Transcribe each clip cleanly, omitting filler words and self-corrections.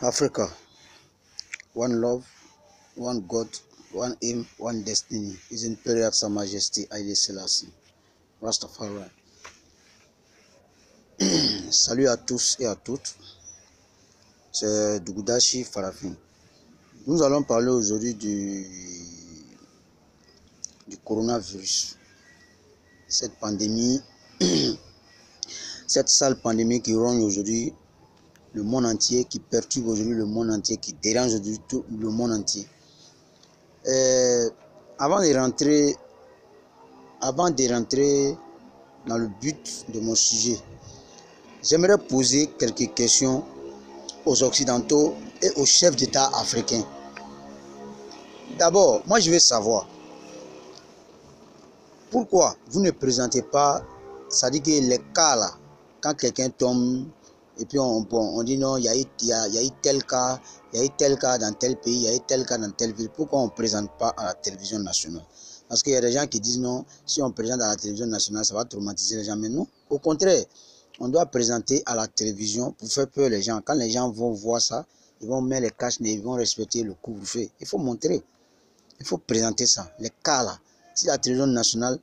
Africa, one love, one God, one aim, one destiny. His Imperial Sa Majesty Haile Selassie, Rastafari. Salut à tous et à toutes, c'est Dugudashi Farafin. Nous allons parler aujourd'hui du coronavirus. Cette pandémie, cette sale pandémie qui rogne aujourd'hui le monde entier, qui perturbe aujourd'hui le monde entier, qui dérange aujourd'hui tout le monde entier. Avant de rentrer dans le but de mon sujet, j'aimerais poser quelques questions aux Occidentaux et aux chefs d'État africains. D'abord, moi je veux savoir pourquoi vous ne présentez pas, c'est-à-dire que les cas là, quand quelqu'un tombe et puis on dit non, il y a eu tel cas, il y a eu tel cas dans tel pays, il y a eu tel cas dans telle ville, pourquoi on ne présente pas à la télévision nationale? Parce qu'il y a des gens qui disent non, si on présente à la télévision nationale, ça va traumatiser les gens. Mais non, au contraire, on doit présenter à la télévision pour faire peur les gens. Quand les gens vont voir ça, ils vont mettre les cache-nez, ils vont respecter le couvre-feu. Il faut montrer, il faut présenter ça, les cas là. Si la télévision nationale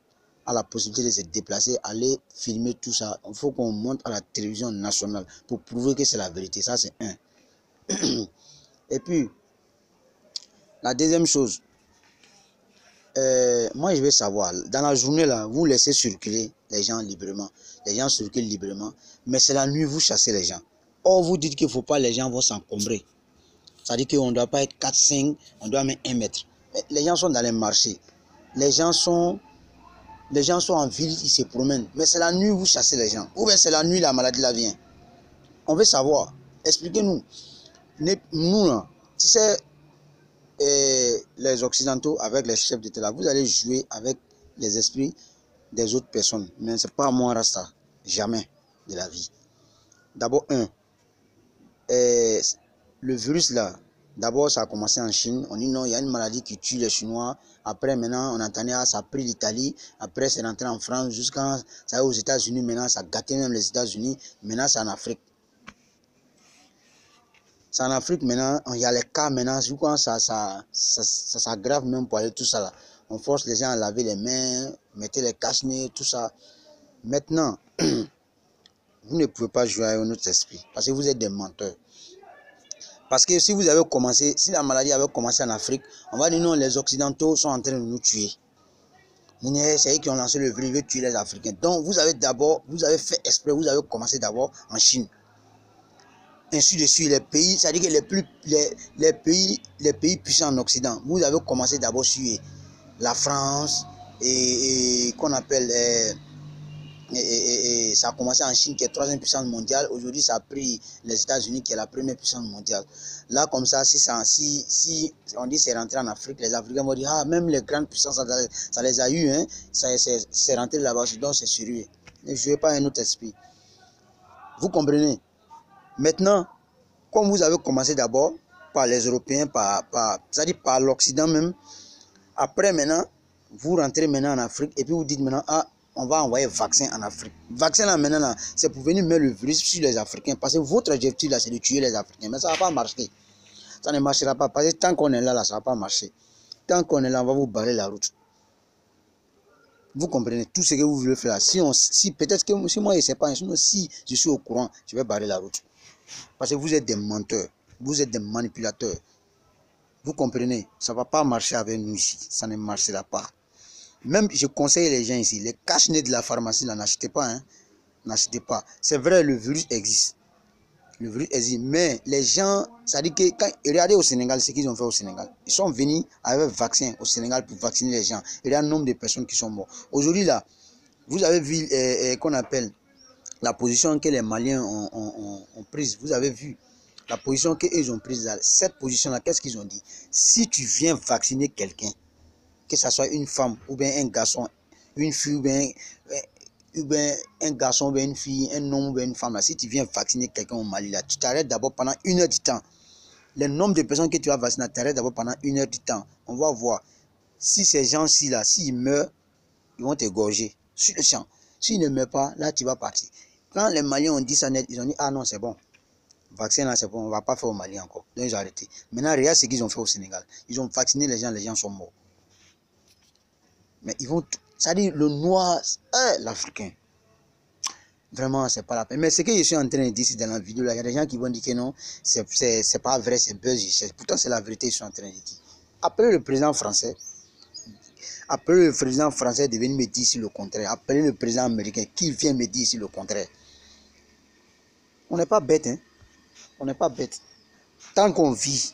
a la possibilité de se déplacer, aller filmer tout ça, il faut qu'on monte à la télévision nationale pour prouver que c'est la vérité. Ça, c'est un. Et puis, la deuxième chose, moi je veux savoir, dans la journée là, vous laissez circuler les gens librement, les gens circulent librement, mais c'est la nuit, vous chassez les gens. Or, vous dites qu'il ne faut pas, les gens vont s'encombrer. C'est-à-dire qu'on ne doit pas être 4-5, on doit mettre 1 mètre. Mais les gens sont dans les marchés, les gens sont en ville, ils se promènent, mais c'est la nuit, vous chassez les gens. Ou bien c'est la nuit, la maladie là vient. On veut savoir, expliquez-nous. Nous là, tu sais, les Occidentaux, avec les chefs d'État, vous allez jouer avec les esprits des autres personnes. Mais ce n'est pas moi, Rasta. Jamais de la vie. D'abord, le virus là, d'abord ça a commencé en Chine. On dit non, il y a une maladie qui tue les Chinois. Après, maintenant, on entendait, ça a pris l'Italie. Après, c'est rentré en France. Jusqu'à ça aux États-Unis. Maintenant, ça a gâté même les États-Unis. Maintenant, c'est en Afrique. C'est en Afrique maintenant, il y a les cas maintenant, du coup ça s'aggrave même pour aller tout ça là. On force les gens à laver les mains, mettez les cache-nez, tout ça. Maintenant, vous ne pouvez pas jouer avec notre esprit parce que vous êtes des menteurs. Parce que si vous avez commencé, si la maladie avait commencé en Afrique, on va dire non, les Occidentaux sont en train de nous tuer. C'est eux qui ont lancé le virus, ils veulent tuer les Africains. Donc vous avez fait exprès, vous avez commencé d'abord en Chine. Ainsi de suite, les pays, c'est-à-dire que les pays puissants en Occident, vous avez commencé d'abord sur la France et qu'on appelle, ça a commencé en Chine qui est 3e puissance mondiale. Aujourd'hui, ça a pris les États-Unis qui est la 1re puissance mondiale. Là, comme ça, si on dit c'est rentré en Afrique, les Africains vont dire ah, même les grandes puissances, ça les a eu, hein, c'est rentré là-bas, donc c'est sérieux. Ne jouez pas un autre esprit. Vous comprenez? Maintenant, comme vous avez commencé d'abord par les Européens, c'est-à-dire par l'Occident même, après maintenant, vous rentrez maintenant en Afrique et puis vous dites maintenant, ah, on va envoyer vaccin en Afrique. Vaccin là maintenant, là, c'est pour venir mettre le virus sur les Africains parce que votre objectif là, c'est de tuer les Africains. Mais ça ne va pas marcher. Ça ne marchera pas parce que tant qu'on est là, ça ne va pas marcher. Tant qu'on est là, on va vous barrer la route. Vous comprenez tout ce que vous voulez faire. Si peut-être que si moi je ne sais pas, sinon si je suis au courant, je vais barrer la route. Parce que vous êtes des menteurs, vous êtes des manipulateurs. Vous comprenez? Ça ne va pas marcher avec nous ici. Ça ne marchera pas. Même je conseille les gens ici, les cache-nez de la pharmacie, là, n'achetez pas. Hein? N'achetez pas. C'est vrai, le virus existe. Le virus existe. Mais les gens, ça dit que regardez au Sénégal, ce qu'ils ont fait au Sénégal. Ils sont venus avec un vaccin au Sénégal pour vacciner les gens. Il y a un nombre de personnes qui sont mortes. Aujourd'hui, là, vous avez vu qu'on appelle la position que les Maliens ont prise. Vous avez vu la position qu'ils ont prise là. Cette position-là, qu'est-ce qu'ils ont dit? Si tu viens vacciner quelqu'un, que ce soit une femme ou bien un garçon, une fille ou bien un garçon ou bien une fille, un homme ou bien une femme, là, si tu viens vacciner quelqu'un au Mali, là, tu t'arrêtes d'abord pendant 1 heure du temps. Le nombre de personnes que tu vas vacciner, tu t'arrêtes d'abord pendant 1 heure du temps. On va voir si ces gens-ci, là, s'ils meurent, ils vont t'égorger sur le champ. S'ils ne meurent pas, là, tu vas partir. Quand les Maliens ont dit ça net, ils ont dit, ah non, c'est bon. Vaccin là, c'est bon, on ne va pas faire au Mali encore. Donc ils ont arrêté. Maintenant, regarde ce qu'ils ont fait au Sénégal. Ils ont vacciné les gens sont morts. Mais ils vont, c'est-à-dire le noir, l'Africain. Vraiment, c'est pas la peine. Mais ce que je suis en train de dire dans la vidéo, là, il y a des gens qui vont dire que non, c'est pas vrai, c'est buzz. Pourtant, c'est la vérité, je suis en train de dire. Après le président français, de venir me dire ici le contraire. Après le président américain, qui vient me dire ici le contraire. On n'est pas bête, hein. On n'est pas bête. Tant qu'on vit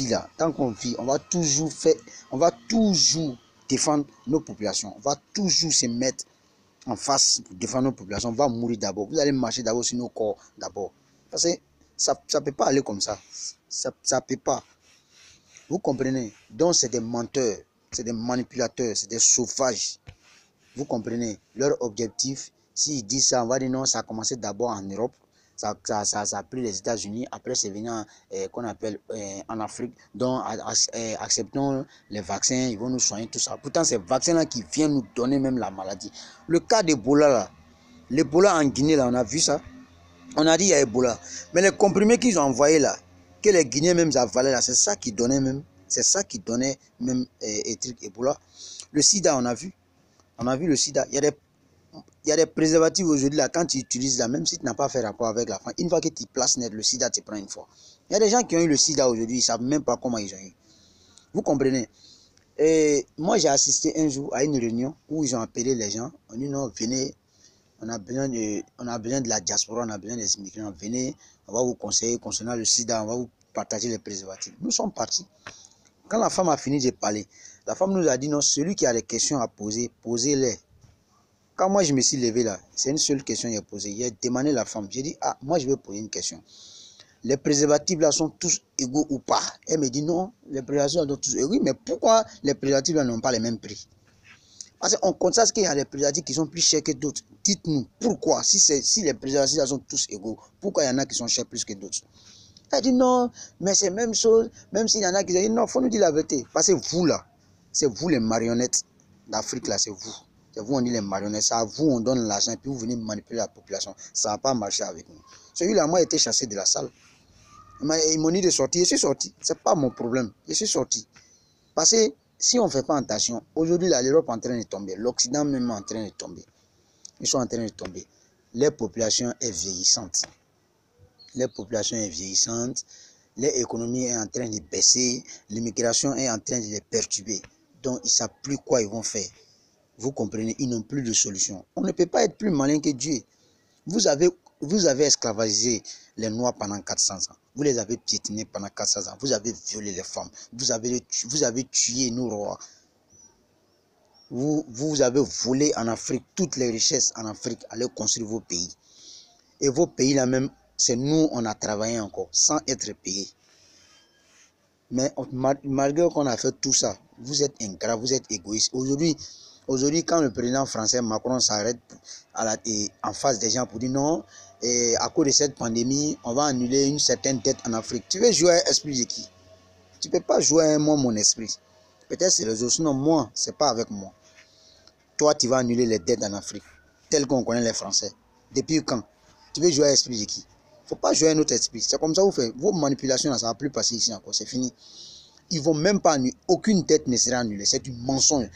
là, on va toujours défendre nos populations. On va toujours se mettre en face pour défendre nos populations. On va mourir d'abord. Vous allez marcher d'abord sur nos corps d'abord. Parce que ça ne peut pas aller comme ça. Ça ne peut pas. Vous comprenez? Donc c'est des menteurs, c'est des manipulateurs, c'est des sauvages. Vous comprenez? Leur objectif, s'ils disent ça, on va dire non, ça a commencé d'abord en Europe. Ça a pris les États-Unis, après c'est venu qu'on appelle en Afrique. Donc acceptons les vaccins, ils vont nous soigner, tout ça. Pourtant, ces vaccins-là qui viennent nous donner même la maladie. Le cas d'Ebola, là, l'Ebola en Guinée, là, on a vu ça. On a dit il y a Ebola. Mais les comprimés qu'ils ont envoyés là, que les Guinéens même avalaient là, c'est ça qui donnait même, Ebola. Le sida, on a vu le sida. Il y a des préservatifs aujourd'hui là, quand tu utilises là, même si tu n'as pas fait rapport avec la femme, une fois que tu places net, le sida te prend une fois. Il y a des gens qui ont eu le sida aujourd'hui, ils ne savent même pas comment ils ont eu. Vous comprenez? Et moi j'ai assisté un jour à une réunion où ils ont appelé les gens, on dit non, venez, on a besoin de la diaspora, on a besoin des immigrants, venez, on va vous conseiller concernant le sida, on va vous partager les préservatifs. Nous sommes partis. Quand la femme a fini de parler, la femme nous a dit non, celui qui a des questions à poser, posez-les. Quand moi je me suis levé là, c'est une seule question que j'ai posée. J'ai demandé à la femme, j'ai dit, ah, moi je vais poser une question. Les préservatifs là sont tous égaux ou pas? Elle me dit non, les préservatifs sont tous égaux. Oui, mais pourquoi les préservatifs là n'ont pas les mêmes prix? Parce qu'on constate qu'il y a des préservatifs qui sont plus chers que d'autres. Dites-nous pourquoi, si les préservatifs là sont tous égaux, pourquoi il y en a qui sont chers plus que d'autres? Elle dit non, mais c'est la même chose, même s'il y en a qui disent non, il faut nous dire la vérité. Parce que vous là, c'est vous les marionnettes d'Afrique là, c'est vous. C'est vous, on dit les marionnettes, c'est à vous, on donne l'argent, puis vous venez manipuler la population. Ça n'a pas marché avec nous. Celui-là, moi, été chassé de la salle. Ils m'ont dit de sortir, je suis sorti. Ce n'est pas mon problème, je suis sorti. Parce que si on ne fait pas attention, aujourd'hui, l'Europe est en train de tomber, l'Occident même est en train de tomber. Ils sont en train de tomber. Les populations est vieillissante. L'économie est en train de baisser, l'immigration est en train de les perturber. Donc, ils ne savent plus quoi ils vont faire. Vous comprenez, ils n'ont plus de solution. On ne peut pas être plus malin que Dieu. Vous avez esclavagisé les Noirs pendant 400 ans. Vous les avez piétinés pendant 400 ans. Vous avez violé les femmes. Vous avez tué nos rois. Vous avez volé en Afrique toutes les richesses en Afrique. Allez construire vos pays. Et vos pays là même, c'est nous, on a travaillé encore sans être payé. Mais malgré qu'on a fait tout ça, vous êtes ingrat, vous êtes égoïste. Aujourd'hui, quand le président français Macron s'arrête en face des gens pour dire non, à cause de cette pandémie, on va annuler une certaine dette en Afrique. Tu veux jouer à l'esprit de qui? Tu ne peux pas jouer à moi, mon esprit. Peut-être c'est les autres, sinon moi, ce n'est pas avec moi. Toi, tu vas annuler les dettes en Afrique, telles qu'on connaît les Français. Depuis quand? Tu veux jouer à l'esprit de qui? Il ne faut pas jouer à notre esprit. C'est comme ça que vous faites. Vos manipulations, ça ne va plus passer ici encore. C'est fini. Ils ne vont même pas annuler. Aucune dette ne sera annulée. C'est un mensonge.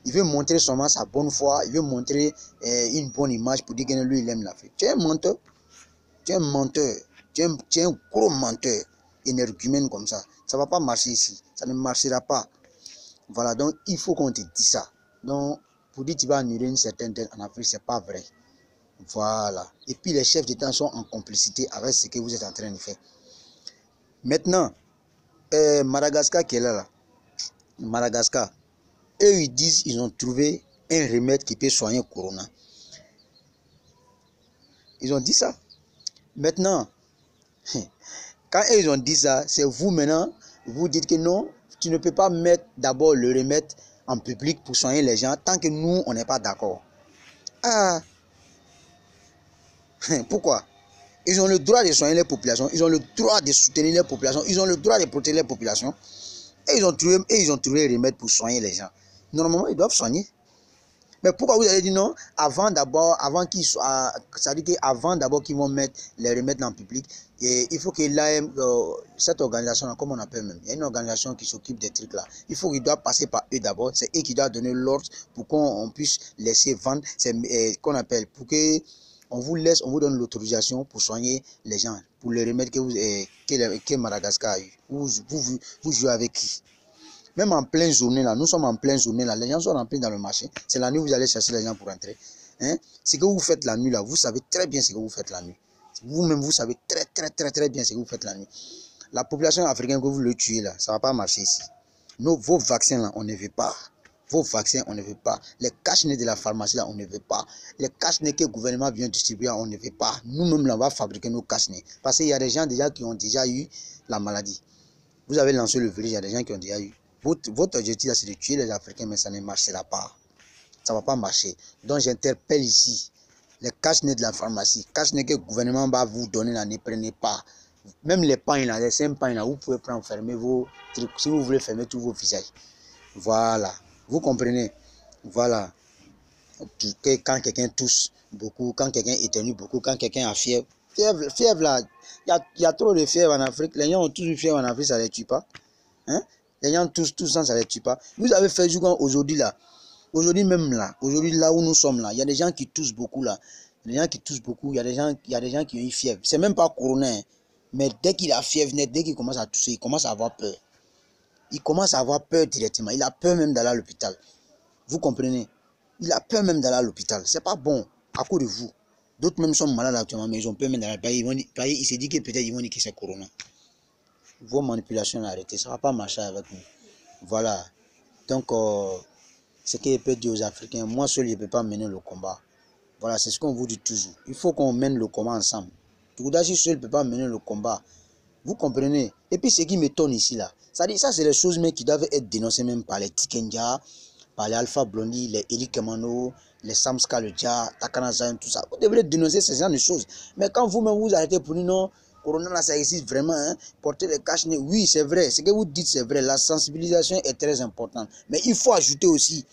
Il veut montrer seulement sa bonne foi. Il veut montrer une bonne image pour dire que lui, il aime l'Afrique. Tu es un menteur. Tu es un menteur. Tu es un gros menteur. Énergumène comme ça. Ça ne va pas marcher ici. Ça ne marchera pas. Voilà. Donc, il faut qu'on te dise ça. Donc, pour dire que tu vas annuler une certaine dette en Afrique, ce n'est pas vrai. Voilà. Et puis, les chefs d'État sont en complicité avec ce que vous êtes en train de faire. Maintenant, Madagascar qui est là. Madagascar. Eux, ils disent qu'ils ont trouvé un remède qui peut soigner Corona. Ils ont dit ça. Maintenant, quand ils ont dit ça, c'est vous maintenant, vous dites que non, tu ne peux pas mettre d'abord le remède en public pour soigner les gens tant que nous, on n'est pas d'accord. Ah, pourquoi? Ils ont le droit de soigner les populations, ils ont le droit de soutenir les populations, ils ont le droit de protéger les populations. Et ils ont trouvé un remède pour soigner les gens. Normalement, ils doivent soigner. Mais pourquoi vous allez dire non? Avant qu'ils soient, ça dit qu'avant d'abord qu'ils vont les remettre en public, et il faut que l'AM, cette organisation-là, comment on appelle même, il y a une organisation qui s'occupe des trucs là. Il faut qu'il doit passer par eux d'abord. C'est eux qui doivent donner l'ordre pour qu'on puisse laisser vendre. C'est qu'on appelle pour que on vous laisse, on vous donne l'autorisation pour soigner les gens, pour les remèdes que Madagascar a eu. Vous jouez avec qui? Même en pleine journée, là, nous sommes en pleine journée, là, les gens sont remplis dans le marché. C'est la nuit, vous allez chercher les gens pour entrer. Hein? Ce que vous faites la nuit, là, vous savez très bien ce que vous faites la nuit. Vous-même, vous savez très bien ce que vous faites la nuit. La population africaine que vous le tuez, là, ça ne va pas marcher ici. Vos vaccins, là, on ne veut pas. Vos vaccins, on ne veut pas. Les cache-nez de la pharmacie, là, on ne veut pas. Les cache-nez que le gouvernement vient distribuer, on ne veut pas. Nous-mêmes, là, on va fabriquer nos cache-nez. Parce qu'il y a des gens déjà qui ont déjà eu la maladie. Vous avez lancé le virus, il y a des gens qui ont déjà eu. Votre objectif, c'est de tuer les Africains, mais ça ne marchera pas. Ça ne va pas marcher. Donc, j'interpelle ici les cache-nez de la pharmacie. Cache-nez que le gouvernement va vous donner, là, ne prenez pas. Même les pains, là, les 5 pains, là, vous pouvez prendre, fermer vos trucs. Si vous voulez fermer tous vos visages. Voilà. Vous comprenez? Voilà. Quand quelqu'un tousse beaucoup, quand quelqu'un éternue beaucoup, quand quelqu'un a fièvre. Fièvre là, il y a trop de fièvre en Afrique. Les gens ont tous eu fièvre en Afrique, ça ne les tue pas. Hein? Les gens tous ça, ça ne les tue pas. Vous avez fait jusqu'à aujourd'hui là. Aujourd'hui même là. Aujourd'hui là où nous sommes là. Il y a des gens qui toussent beaucoup là. Il y a des gens qui toussent beaucoup. Il y a des gens qui ont eu fièvre. C'est même pas corona. Hein. Mais dès qu'il a fièvre, dès qu'il commence à tousser, il commence à avoir peur. Il commence à avoir peur directement. Il a peur même d'aller à l'hôpital. Vous comprenez? Il a peur même d'aller à l'hôpital. C'est pas bon à cause de vous. D'autres même sont malades actuellement, mais ils ont peur même d'aller à l'hôpital. Il se dit que peut-être ils vont dire que c'est corona. Vos manipulations arrêtées, ça ne va pas marcher avec nous. Voilà. Donc, ce que je peux dire aux Africains, moi seul, je ne peux pas mener le combat. Voilà, c'est ce qu'on vous dit toujours. Il faut qu'on mène le combat ensemble. Toudashi seul ne peut pas mener le combat. Vous comprenez? Et puis, ce qui m'étonne ici, là, ça c'est les choses mais qui doivent être dénoncées même par les Tikenja, par les Alpha Blondie, les Eli Kemano, les Samska le Dja, Takana Zayn, tout ça. Vous devrez dénoncer ces genre de choses. Mais quand vous-même vous arrêtez pour dire non, Corona là, ça existe vraiment, hein, porter les cache-nez, oui, c'est vrai. Ce que vous dites, c'est vrai. La sensibilisation est très importante. Mais il faut ajouter aussi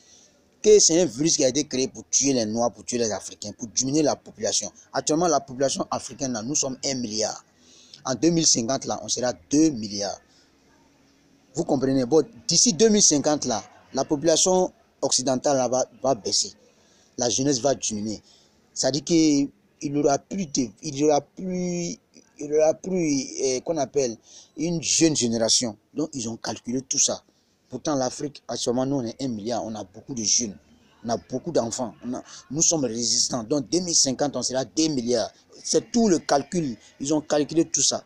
que c'est un virus qui a été créé pour tuer les Noirs, pour tuer les Africains, pour diminuer la population. Actuellement, la population africaine, là, nous sommes 1 milliard. En 2050, là, on sera 2 milliards. Vous comprenez? Bon, d'ici 2050, là, la population occidentale là, va baisser. La jeunesse va diminuer. Ça dit qu'il n'y aura plus, qu'on appelle une jeune génération. Donc, ils ont calculé tout ça. Pourtant, l'Afrique, actuellement, nous, on est 1 milliard. On a beaucoup de jeunes. On a beaucoup d'enfants. Nous sommes résistants. Donc, 2050, on sera 2 milliards. C'est tout le calcul. Ils ont calculé tout ça.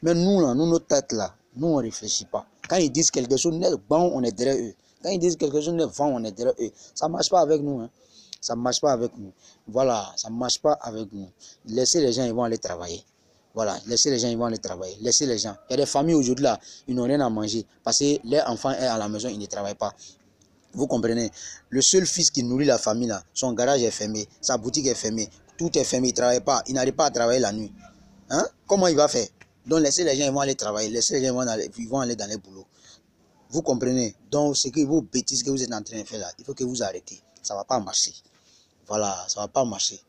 Mais nous, là, nos têtes, là, nous, on ne réfléchit pas. Quand ils disent quelque chose n'est bon, on est derrière eux. Quand ils disent quelque chose n'est bon, on est derrière eux. Ça ne marche pas avec nous. Hein. Ça ne marche pas avec nous. Voilà, ça ne marche pas avec nous. Laissez les gens, ils vont aller travailler. Voilà, laissez les gens, ils vont aller travailler. Laissez les gens. Il y a des familles aujourd'hui, là, ils n'ont rien à manger. Parce que leurs enfants sont à la maison, ils ne travaillent pas. Vous comprenez? Le seul fils qui nourrit la famille, là, son garage est fermé, sa boutique est fermée, tout est fermé, il ne travaille pas, il n'arrive pas à travailler la nuit. Hein? Comment il va faire? Donc, laissez les gens, ils vont aller travailler, laissez les gens, ils vont aller dans les boulots. Vous comprenez? Donc, ce que vos bêtises que vous êtes en train de faire là, il faut que vous arrêtez. Ça ne va pas marcher. Voilà, ça ne va pas marcher.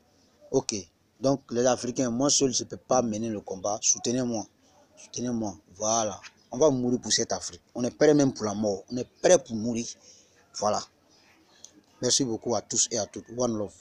Ok. Donc, les Africains, moi seul, je ne peux pas mener le combat. Soutenez-moi. Soutenez-moi. Voilà. On va mourir pour cette Afrique. On est prêt même pour la mort. On est prêt pour mourir. Voilà. Merci beaucoup à tous et à toutes. One love.